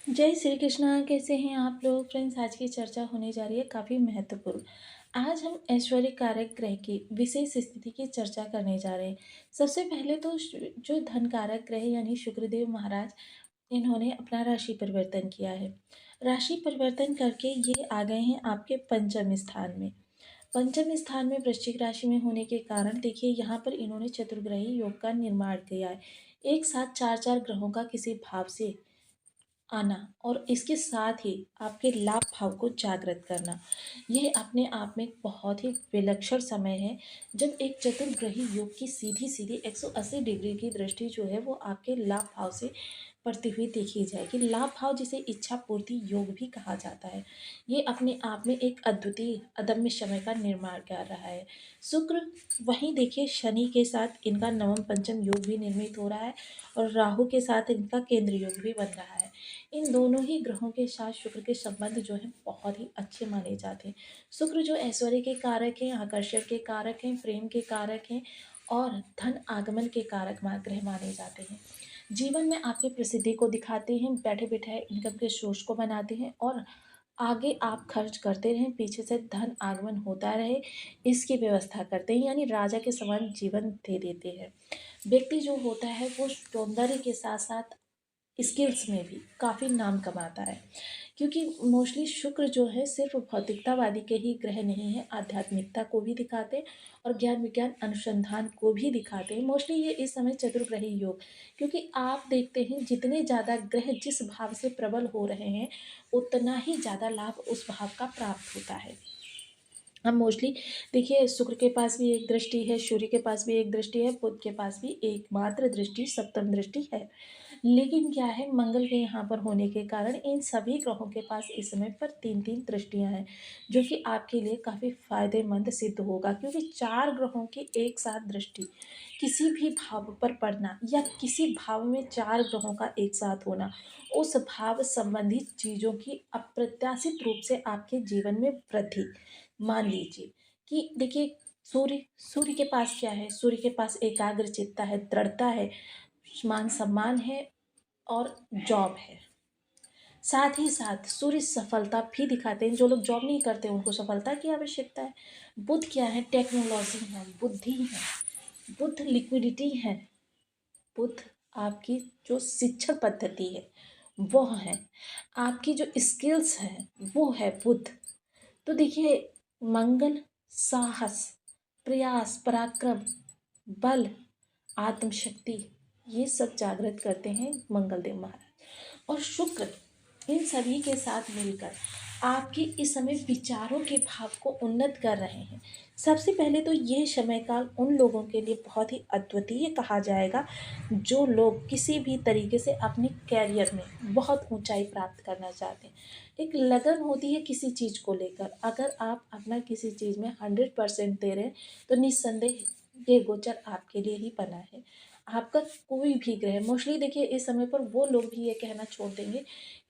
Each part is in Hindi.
जय श्री कृष्णा। कैसे हैं आप लोग फ्रेंड्स? आज की चर्चा होने जा रही है काफ़ी महत्वपूर्ण। आज हम ऐश्वर्य कारक ग्रह की विशेष स्थिति की चर्चा करने जा रहे हैं। सबसे पहले तो जो धन कारक ग्रह यानी शुक्रदेव महाराज, इन्होंने अपना राशि परिवर्तन किया है। राशि परिवर्तन करके ये आ गए हैं आपके पंचम स्थान में। पंचम स्थान में वृश्चिक राशि में होने के कारण देखिए यहाँ पर इन्होंने चतुर्ग्रही योग का निर्माण किया है। एक साथ चार चार ग्रहों का किसी भाव से आना और इसके साथ ही आपके लाभ भाव को जागृत करना, यह अपने आप में एक बहुत ही विलक्षण समय है। जब एक चतुर्ग्रही योग की सीधी सीधी 180 डिग्री की दृष्टि जो है वो आपके लाभ भाव से पड़ती हुई देखी जाएगी। लाभ भाव जिसे इच्छा पूर्ति योग भी कहा जाता है, ये अपने आप में एक अद्वितीय अदम्य समय का निर्माण कर रहा है। शुक्र, वहीं देखिए शनि के साथ इनका नवम पंचम योग भी निर्मित हो रहा है और राहु के साथ इनका केंद्र योग भी बन रहा है। इन दोनों ही ग्रहों के साथ शुक्र के संबंध जो है बहुत ही अच्छे माने जाते हैं। शुक्र जो ऐश्वर्य के कारक हैं, आकर्षण के कारक हैं, प्रेम के कारक हैं और धन आगमन के कारक ग्रह माने जाते हैं। जीवन में आपकी प्रसिद्धि को दिखाते हैं, बैठे बिठाए इनकम के सोर्स को बनाते हैं और आगे आप खर्च करते रहें, पीछे से धन आगमन होता रहे, इसकी व्यवस्था करते हैं, यानी राजा के समान जीवन दे देते हैं। व्यक्ति जो होता है वो सौंदर्य के साथ साथ स्किल्स में भी काफ़ी नाम कमाता है, क्योंकि मोस्टली शुक्र जो है सिर्फ भौतिकतावादी के ही ग्रह नहीं है, आध्यात्मिकता को भी दिखाते हैं और ज्ञान विज्ञान अनुसंधान को भी दिखाते हैं। मोस्टली ये इस समय चतुर्ग्रही योग, क्योंकि आप देखते हैं जितने ज़्यादा ग्रह जिस भाव से प्रबल हो रहे हैं उतना ही ज़्यादा लाभ उस भाव का प्राप्त होता है। हम मोस्टली देखिए शुक्र के पास भी एक दृष्टि है, सूर्य के पास भी एक दृष्टि है, बुध के पास भी एकमात्र दृष्टि सप्तम दृष्टि है। लेकिन क्या है, मंगल के यहाँ पर होने के कारण इन सभी ग्रहों के पास इस समय पर तीन तीन दृष्टियां हैं, जो कि आपके लिए काफ़ी फायदेमंद सिद्ध होगा, क्योंकि चार ग्रहों की एक साथ दृष्टि किसी भी भाव पर पड़ना या किसी भाव में चार ग्रहों का एक साथ होना, उस भाव संबंधित चीज़ों की अप्रत्याशित रूप से आपके जीवन में वृद्धि। मान लीजिए कि देखिए सूर्य के पास क्या है, सूर्य के पास एकाग्र चित्ता है, दृढ़ता है, मान सम्मान है और जॉब है। साथ ही साथ सूर्य सफलता भी दिखाते हैं, जो लोग जॉब नहीं करते उनको सफलता की आवश्यकता है। बुध क्या है, टेक्नोलॉजी है, बुद्धि है, बुध लिक्विडिटी है, बुध आपकी जो शिक्षण पद्धति है वो है, आपकी जो स्किल्स है वो है बुध। तो देखिए मंगल साहस, प्रयास, पराक्रम, बल, आत्मशक्ति, ये सब जागृत करते हैं मंगल देव महाराज। और शुक्र इन सभी के साथ मिलकर आपके इस समय विचारों के भाव को उन्नत कर रहे हैं। सबसे पहले तो ये समय काल उन लोगों के लिए बहुत ही अद्वितीय कहा जाएगा जो लोग किसी भी तरीके से अपने कैरियर में बहुत ऊंचाई प्राप्त करना चाहते हैं। एक लगन होती है किसी चीज़ को लेकर, अगर आप अपना किसी चीज़ में 100% दे रहे हैं तो निस्संदेह ये गोचर आपके लिए ही बना है। आपका कोई भी ग्रह मोस्टली देखिए इस समय पर वो लोग भी ये कहना छोड़ देंगे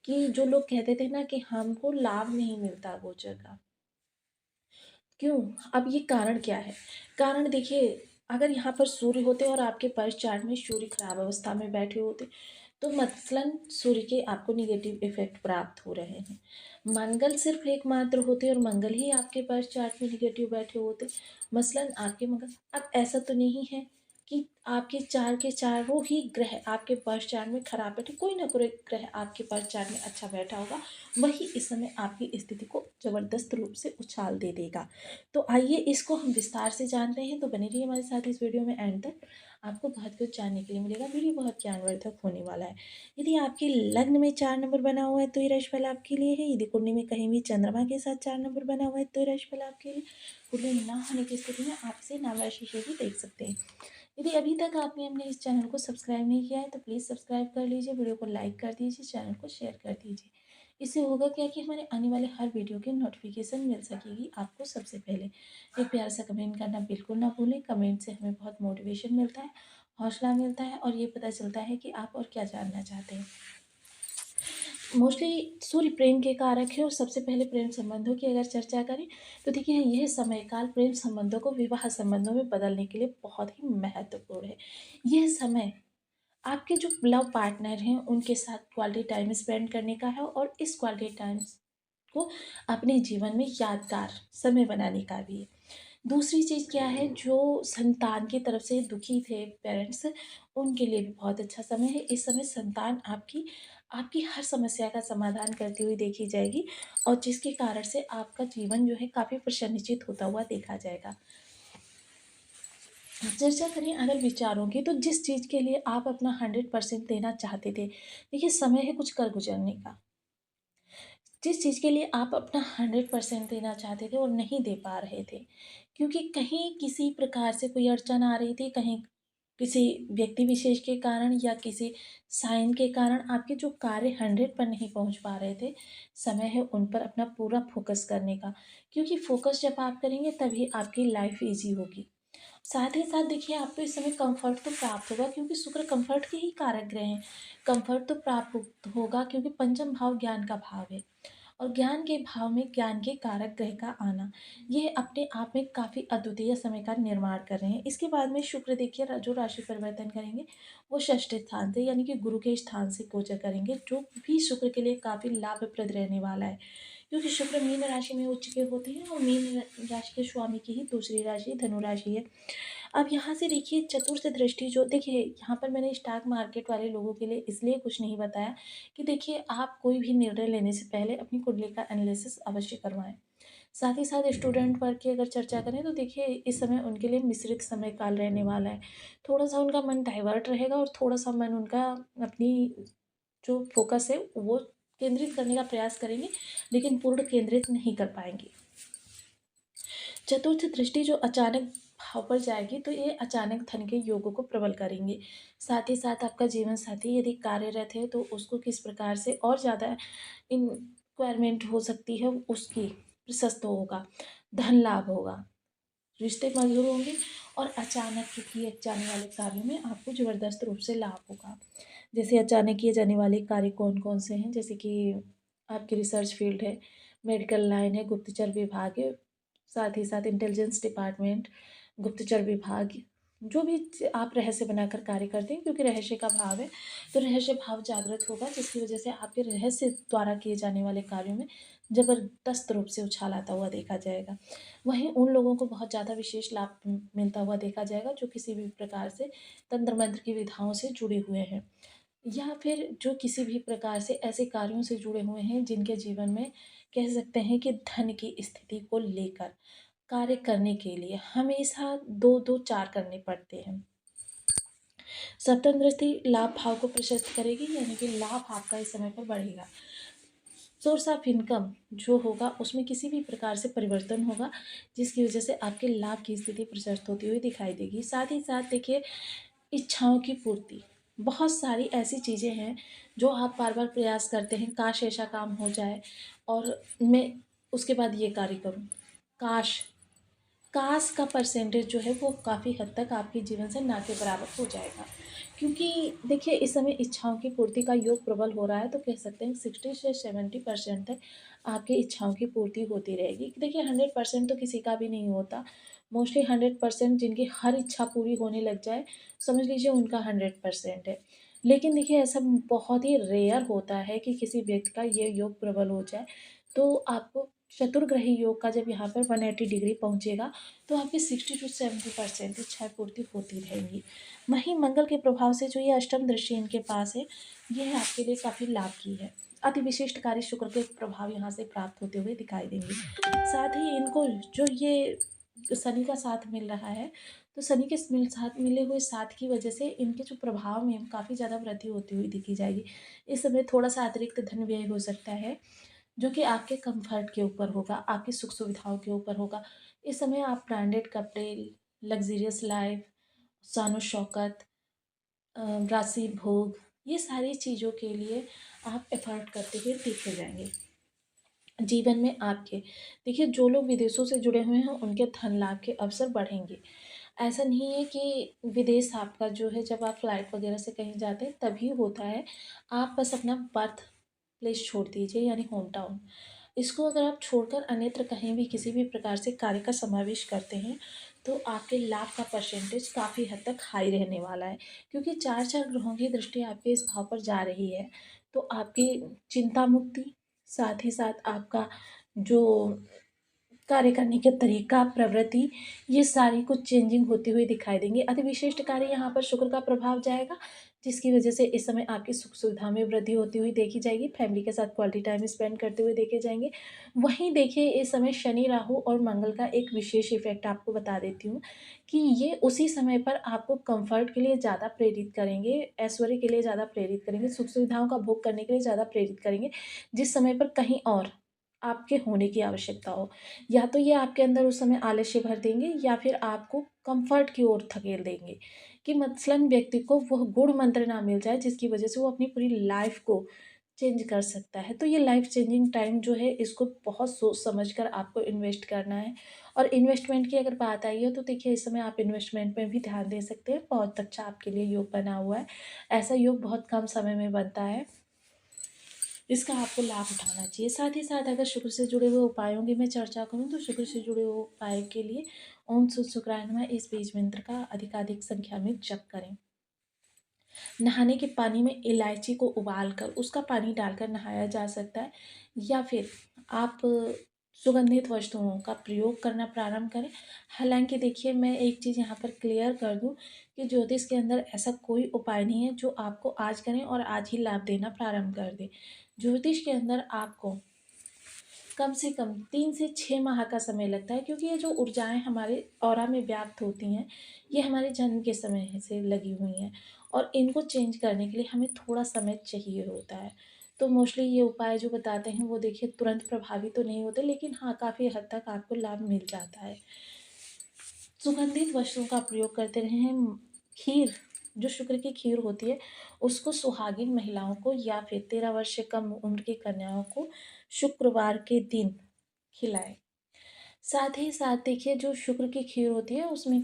कि जो लोग कहते थे ना कि हमको लाभ नहीं मिलता गोचर का, क्यों? अब ये कारण क्या है? कारण देखिए, अगर यहाँ पर सूर्य होते और आपके पर्स चार्ट में सूर्य खराब अवस्था में बैठे होते तो मसलन सूर्य के आपको निगेटिव इफेक्ट प्राप्त हो रहे हैं। मंगल सिर्फ एकमात्र होते और मंगल ही आपके पर्स चार्ट में निगेटिव बैठे होते, मसलन आपके मंगल। अब ऐसा तो नहीं है कि आपके चार के चारों ही ग्रह आपके पर्स चार्ट में खराब बैठे, कोई ना कोई ग्रह आपके पर्स चार्ट में अच्छा बैठा होगा, वही इस समय आपकी स्थिति को जबरदस्त रूप से उछाल दे देगा। तो आइए इसको हम विस्तार से जानते हैं, तो बने रहिए हमारे साथ इस वीडियो में एंड तक। आपको बहुत कुछ जानने के लिए मिलेगा, वीडियो बहुत ज्ञानवर्धक होने वाला है। यदि आपके लग्न में 4 नंबर बना हुआ है तो ये राशिफल आपके लिए है। यदि कुंडली में कहीं भी चंद्रमा के साथ 4 नंबर बना हुआ है तो ये राशिफल आपके लिए। कुंडली ना होने की स्थिति में आपसे नाम राशि से भी देख सकते हैं। यदि अभी तक आपने अपने इस चैनल को सब्सक्राइब नहीं किया है तो प्लीज़ सब्सक्राइब कर लीजिए, वीडियो को लाइक कर दीजिए, चैनल को शेयर कर दीजिए। इससे होगा क्या कि हमारे आने वाले हर वीडियो की नोटिफिकेशन मिल सकेगी आपको सबसे पहले। एक प्यार सा कमेंट करना बिल्कुल ना भूलें, कमेंट से हमें बहुत मोटिवेशन मिलता है, हौसला मिलता है और ये पता चलता है कि आप और क्या जानना चाहते हैं। मोस्टली सूर्य प्रेम के कारक है और सबसे पहले प्रेम संबंधों की अगर चर्चा करें तो देखिए यह समय काल प्रेम संबंधों को विवाह संबंधों में बदलने के लिए बहुत ही महत्वपूर्ण है। यह समय आपके जो लव पार्टनर हैं उनके साथ क्वालिटी टाइम स्पेंड करने का है, और इस क्वालिटी टाइम को अपने जीवन में यादगार समय बनाने का भी है। दूसरी चीज़ क्या है, जो संतान की तरफ से दुखी थे पेरेंट्स, उनके लिए भी बहुत अच्छा समय है। इस समय संतान आपकी आपकी हर समस्या का समाधान करती हुई देखी जाएगी, और जिसके कारण से आपका जीवन जो है काफ़ी प्रसन्नचित होता हुआ देखा जाएगा। चर्चा करें अगर विचारों की, तो जिस चीज़ के लिए आप अपना 100% देना चाहते थे, देखिए समय है कुछ कर गुजरने का। जिस चीज़ के लिए आप अपना 100% देना चाहते थे और नहीं दे पा रहे थे, क्योंकि कहीं किसी प्रकार से कोई अड़चन आ रही थी, कहीं किसी व्यक्ति विशेष के कारण या किसी साइन के कारण आपके जो कार्य 100 पर नहीं पहुंच पा रहे थे, समय है उन पर अपना पूरा फोकस करने का। क्योंकि फोकस जब आप करेंगे तभी आपकी लाइफ इजी होगी। साथ ही साथ देखिए, आपको इस समय कंफर्ट तो प्राप्त होगा, क्योंकि शुक्र कंफर्ट के ही कारक ग्रह हैं। कंफर्ट तो प्राप्त होगा क्योंकि पंचम भाव ज्ञान का भाव है, और ज्ञान के भाव में ज्ञान के कारक ग्रह का आना, ये अपने आप में काफ़ी अद्वितीय समय का निर्माण कर रहे हैं। इसके बाद में शुक्र देखिए जो राशि परिवर्तन करेंगे, वो षष्ठ स्थान से यानी कि गुरु के स्थान से गोचर करेंगे, जो भी शुक्र के लिए काफ़ी लाभप्रद रहने वाला है। क्योंकि शुक्र मीन राशि में उच्च के होते हैं, और मीन राशि के स्वामी की ही दूसरी राशि धनु राशि है। अब यहाँ से देखिए चतुर्थ दृष्टि, जो देखिए यहाँ पर मैंने स्टॉक मार्केट वाले लोगों के लिए इसलिए कुछ नहीं बताया कि देखिए आप कोई भी निर्णय लेने से पहले अपनी कुंडली का एनालिसिस अवश्य करवाएं। साथ ही साथ स्टूडेंट वर्ग की अगर चर्चा करें, तो देखिए इस समय उनके लिए मिश्रित समय काल रहने वाला है। थोड़ा सा उनका मन डाइवर्ट रहेगा, और थोड़ा सा मन उनका अपनी जो फोकस है वो केंद्रित करने का प्रयास करेंगे, लेकिन पूर्ण केंद्रित नहीं कर पाएंगे। चतुर्थ दृष्टि जो अचानक भाव पर जाएगी, तो ये अचानक धन के योगों को प्रबल करेंगे। साथ ही साथ आपका जीवन साथी यदि कार्यरत है, तो उसको किस प्रकार से और ज़्यादा इंक्वायरमेंट हो सकती है, उसकी प्रशस्त होगा, धन लाभ होगा, रिश्ते मंजूर होंगे, और अचानक किए जाने वाले कार्यों में आपको ज़बरदस्त रूप से लाभ होगा। जैसे अचानक किए जाने वाले कार्य कौन कौन से हैं, जैसे कि आपकी रिसर्च फील्ड है, मेडिकल लाइन है, गुप्तचर विभाग है, साथ ही साथ इंटेलिजेंस डिपार्टमेंट, गुप्तचर विभाग, जो भी आप रहस्य बनाकर कार्य करते हैं, क्योंकि रहस्य का भाव है, तो रहस्य भाव जागृत होगा, जिसकी वजह से आपके रहस्य द्वारा किए जाने वाले कार्यों में ज़बरदस्त रूप से उछाल आता हुआ देखा जाएगा। वहीं उन लोगों को बहुत ज़्यादा विशेष लाभ मिलता हुआ देखा जाएगा, जो किसी भी प्रकार से तंत्र मंत्र की विधाओं से जुड़े हुए हैं, या फिर जो किसी भी प्रकार से ऐसे कार्यों से जुड़े हुए हैं जिनके जीवन में कह सकते हैं कि धन की स्थिति को लेकर कार्य करने के लिए हमेशा दो दो चार करने पड़ते हैं। सप्तम दृष्टि लाभ भाव को प्रशस्त करेगी, यानी कि लाभ आपका इस समय पर बढ़ेगा। सोर्स ऑफ इनकम जो होगा उसमें किसी भी प्रकार से परिवर्तन होगा, जिसकी वजह से आपके लाभ की स्थिति प्रशस्त होती हुई दिखाई देगी। साथ ही साथ देखिए, इच्छाओं की पूर्ति, बहुत सारी ऐसी चीज़ें हैं जो आप बार बार प्रयास करते हैं, काश ऐसा काम हो जाए और मैं उसके बाद ये कार्य करूं, काश काश का परसेंटेज जो है वो काफ़ी हद तक आपके जीवन से ना के बराबर हो जाएगा। क्योंकि देखिए इस समय इच्छाओं की पूर्ति का योग प्रबल हो रहा है, तो कह सकते हैं 60 से 70% तक आपकी इच्छाओं की पूर्ति होती रहेगी। देखिए 100% तो किसी का भी नहीं होता, मोस्टली 100% जिनकी हर इच्छा पूरी होने लग जाए, समझ लीजिए उनका 100% है। लेकिन देखिए ऐसा बहुत ही रेयर होता है कि किसी व्यक्ति का ये योग प्रबल हो जाए। तो आपको चतुर्ग्रही योग का जब यहाँ पर 180 डिग्री पहुँचेगा, तो आपकी 60 टू 70% इच्छाएँ पूर्ति होती रहेंगी। वहीं मंगल के प्रभाव से जो ये अष्टम दृष्टि इनके पास है, ये आपके लिए काफ़ी लाभ की है। अति विशिष्ट कार्य शुक्र के प्रभाव यहाँ से प्राप्त होते हुए दिखाई देंगे। साथ ही इनको जो ये शनि का साथ मिल रहा है, तो शनि के साथ मिले हुए साथ की वजह से इनके जो प्रभाव में काफ़ी ज़्यादा वृद्धि होती हुई दिखी जाएगी। इस समय थोड़ा सा अतिरिक्त धन व्यय हो सकता है, जो कि आपके कंफर्ट के ऊपर होगा, आपकी सुख सुविधाओं के ऊपर होगा। इस समय आप ब्रांडेड कपड़े, लग्ज़रियस लाइफ़, शानो-शौकत, राशि भोग, ये सारी चीज़ों के लिए आप एफ़र्ट करते हुए देखे जाएँगे। जीवन में आपके देखिए, जो लोग विदेशों से जुड़े हुए हैं उनके धन लाभ के अवसर बढ़ेंगे। ऐसा नहीं है कि विदेश आपका जो है जब आप फ्लाइट वगैरह से कहीं जाते हैं तभी होता है। आप बस अपना बर्थ प्लेस छोड़ दीजिए, यानी होम टाउन। इसको अगर आप छोड़कर अन्यत्र कहीं भी किसी भी प्रकार से कार्य का समावेश करते हैं, तो आपके लाभ का परसेंटेज काफ़ी हद तक हाई रहने वाला है। क्योंकि 4-4 ग्रहों की दृष्टि आपके इस भाव पर जा रही है, तो आपकी चिंता मुक्ति, साथ ही साथ आपका जो कार्य करने के तरीका, प्रवृत्ति, ये सारी कुछ चेंजिंग होती हुई दिखाई देंगी। अति विशिष्ट कार्य यहाँ पर शुक्र का प्रभाव जाएगा, जिसकी वजह से इस समय आपकी सुख-सुविधा में वृद्धि होती हुई देखी जाएगी। फैमिली के साथ क्वालिटी टाइम स्पेंड करते हुए देखे जाएँगे। वहीं देखिए इस समय शनि, राहु और मंगल का एक विशेष इफ़ेक्ट आपको बता देती हूँ कि ये उसी समय पर आपको कम्फ़र्ट के लिए ज़्यादा प्रेरित करेंगे, ऐश्वर्य के लिए ज़्यादा प्रेरित करेंगे, सुख-सुविधाओं का भोग करने के लिए ज़्यादा प्रेरित करेंगे, जिस समय पर कहीं और आपके होने की आवश्यकता हो। या तो ये आपके अंदर उस समय आलस्य भर देंगे या फिर आपको कंफर्ट की ओर धकेल देंगे कि मसलन व्यक्ति को वह गुण मंत्र ना मिल जाए जिसकी वजह से वो अपनी पूरी लाइफ को चेंज कर सकता है। तो ये लाइफ चेंजिंग टाइम जो है इसको बहुत सोच समझ कर आपको इन्वेस्ट करना है। और इन्वेस्टमेंट की अगर बात आई है तो देखिए इस समय आप इन्वेस्टमेंट में भी ध्यान दे सकते हैं। बहुत अच्छा आपके लिए योग बना हुआ है। ऐसा योग बहुत कम समय में बनता है। इसका आपको लाभ उठाना चाहिए। साथ ही साथ अगर शुक्र से जुड़े हुए उपायों की मैं चर्चा करूँ तो शुक्र से जुड़े हुए उपाय के लिए ओम शुभ शुक्राय नमः इस बीज मंत्र का अधिकाधिक संख्या में जप करें। नहाने के पानी में इलायची को उबाल कर उसका पानी डालकर नहाया जा सकता है, या फिर आप सुगंधित वस्तुओं का प्रयोग करना प्रारंभ करें। हालाँकि देखिए मैं एक चीज़ यहाँ पर क्लियर कर दूँ कि ज्योतिष के अंदर ऐसा कोई उपाय नहीं है जो आपको आज करें और आज ही लाभ देना प्रारंभ कर दे। ज्योतिष के अंदर आपको कम से कम 3 से 6 माह का समय लगता है, क्योंकि ये जो ऊर्जाएँ हमारे ऑरा में व्याप्त होती हैं, ये हमारे जन्म के समय से लगी हुई हैं और इनको चेंज करने के लिए हमें थोड़ा समय चाहिए होता है। तो मोस्टली ये उपाय जो बताते हैं वो देखिए तुरंत प्रभावी तो नहीं होते, लेकिन हाँ, काफ़ी हद तक आपको लाभ मिल जाता है। सुगंधित वस्तुओं का प्रयोग करते रहें। खीर, जो शुक्र की खीर होती है, उसको सुहागिन महिलाओं को या फिर 13 वर्ष से कम उम्र की कन्याओं को शुक्रवार के दिन खिलाएँ। साथ ही साथ देखिए जो शुक्र की खीर होती है उसमें